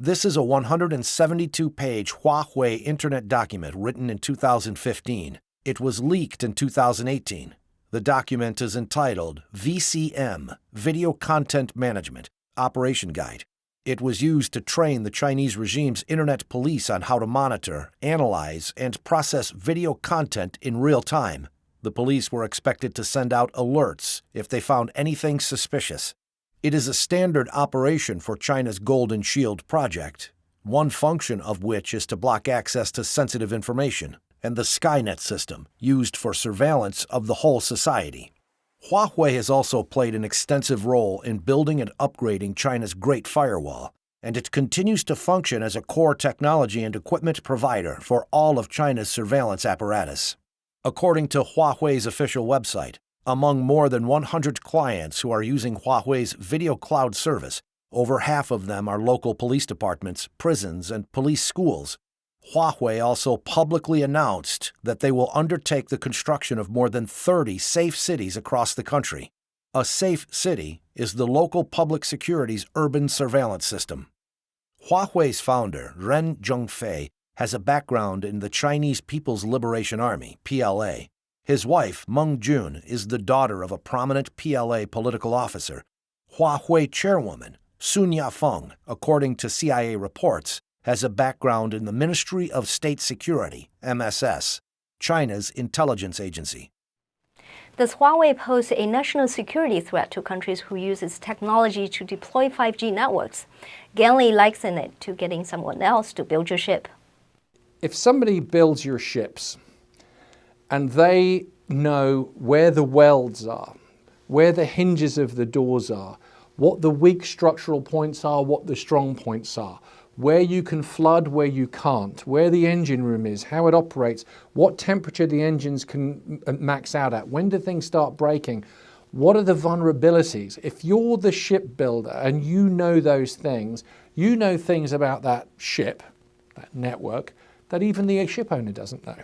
This is a 172-page Huawei Internet document written in 2015. It was leaked in 2018. The document is entitled VCM, Video Content Management, Operation Guide. It was used to train the Chinese regime's internet police on how to monitor, analyze, and process video content in real time. The police were expected to send out alerts if they found anything suspicious. It is a standard operation for China's Golden Shield project, one function of which is to block access to sensitive information, and the Skynet system, used for surveillance of the whole society. Huawei has also played an extensive role in building and upgrading China's Great Firewall, and it continues to function as a core technology and equipment provider for all of China's surveillance apparatus. According to Huawei's official website, among more than 100 clients who are using Huawei's video cloud service, over half of them are local police departments, prisons, and police schools. Huawei also publicly announced that they will undertake the construction of more than 30 safe cities across the country. A safe city is the local public security's urban surveillance system. Huawei's founder, Ren Zhengfei, has a background in the Chinese People's Liberation Army, PLA. His wife, Meng Jun, is the daughter of a prominent PLA political officer. Huawei chairwoman, Sun Yafeng, according to CIA reports, has a background in the Ministry of State Security, MSS, China's intelligence agency. Does Huawei pose a national security threat to countries who use its technology to deploy 5G networks? Ganley likens it to getting someone else to build your ship. If somebody builds your ships and they know where the welds are, where the hinges of the doors are, what the weak structural points are, what the strong points are, where you can flood, where you can't, where the engine room is, how it operates, what temperature the engines can max out at, when do things start breaking, what are the vulnerabilities? If you're the shipbuilder and you know those things, you know things about that ship, that network, that even the ship owner doesn't know.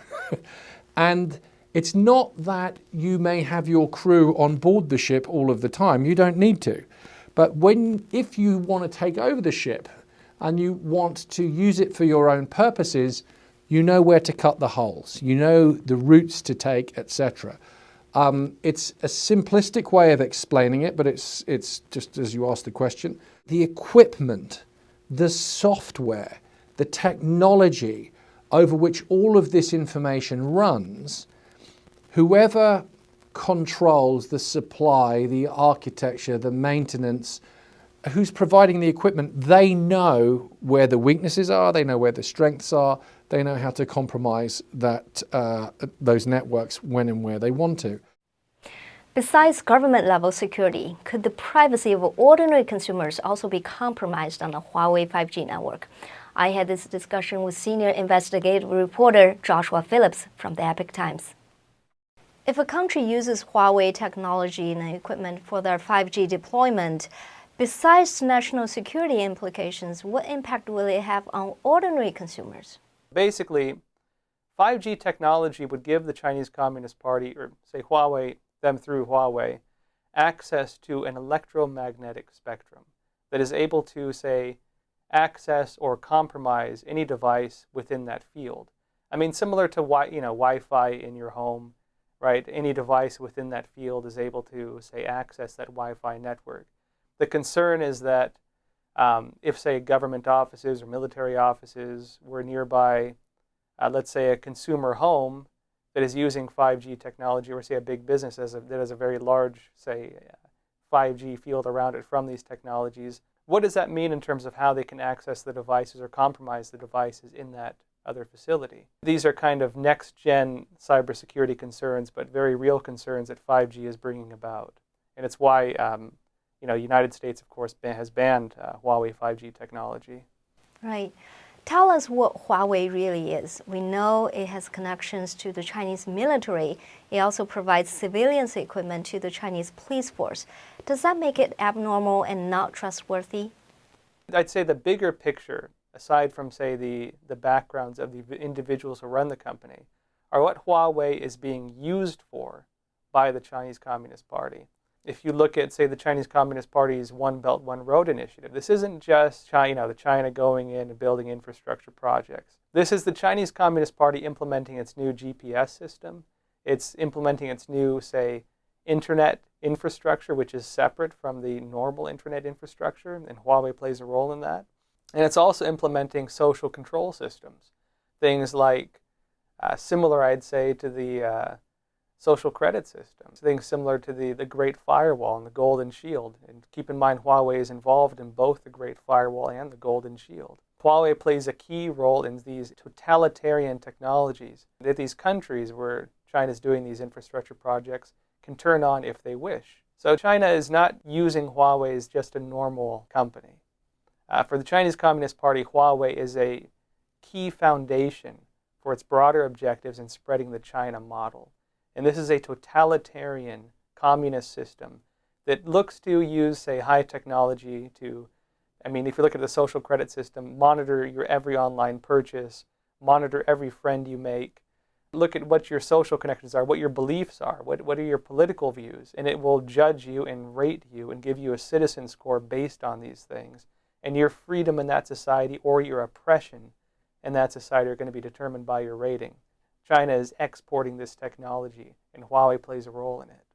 And it's not that you may have your crew on board the ship all of the time. You don't need to. But if you want to take over the ship and you want to use it for your own purposes, you know where to cut the holes. You know the routes to take, etc. It's a simplistic way of explaining it, but it's just as you asked the question. The equipment, the software, the technology over which all of this information runs, whoever controls the supply, the architecture, the maintenance, who's providing the equipment, they know where the weaknesses are, they know where the strengths are, they know how to compromise those networks when and where they want to. Besides government-level security, could the privacy of ordinary consumers also be compromised on the Huawei 5G network? I had this discussion with senior investigative reporter Joshua Phillips from the Epoch Times. If a country uses Huawei technology and equipment for their 5G deployment, besides national security implications, what impact will it have on ordinary consumers? Basically, 5G technology would give the Chinese Communist Party, or say Huawei, them through Huawei, access to an electromagnetic spectrum that is able to, say, access or compromise any device within that field. I mean, similar to Wi-Fi in your home, right? Any device within that field is able to, say, access that Wi-Fi network. The concern is that if, say, government offices or military offices were nearby, let's say, a consumer home that is using 5G technology, or say a big business that has a very large, say, 5G field around it from these technologies, what does that mean in terms of how they can access the devices or compromise the devices in that other facility? These are kind of next-gen cybersecurity concerns, but very real concerns that 5G is bringing about. And it's why United States, of course, has banned Huawei 5G technology. Right. Tell us what Huawei really is. We know it has connections to the Chinese military. It also provides civilian equipment to the Chinese police force. Does that make it abnormal and not trustworthy? I'd say the bigger picture, aside from, say, the backgrounds of the individuals who run the company, are what Huawei is being used for by the Chinese Communist Party. if you look at, say, the Chinese Communist Party's One Belt, One Road initiative, this isn't just China, the China going in and building infrastructure projects. This is the Chinese Communist Party implementing its new GPS system. It's implementing its new, say, internet infrastructure, which is separate from the normal internet infrastructure, and Huawei plays a role in that. And it's also implementing social control systems, things like similar, I'd say, to the social credit system, things similar to the Great Firewall and the Golden Shield. And keep in mind, Huawei is involved in both the Great Firewall and the Golden Shield. Huawei plays a key role in these totalitarian technologies that these countries where China's doing these infrastructure projects can turn on if they wish. So China is not using Huawei as just a normal company. For the Chinese Communist Party, Huawei is a key foundation for its broader objectives in spreading the China model. And this is a totalitarian communist system that looks to use, say, high technology to, I mean, if you look at the social credit system, monitor your every online purchase, monitor every friend you make, look at what your social connections are, what your beliefs are, what are your political views, and it will judge you and rate you and give you a citizen score based on these things. And your freedom in that society or your oppression in that society are going to be determined by your rating. China is exporting this technology, and Huawei plays a role in it.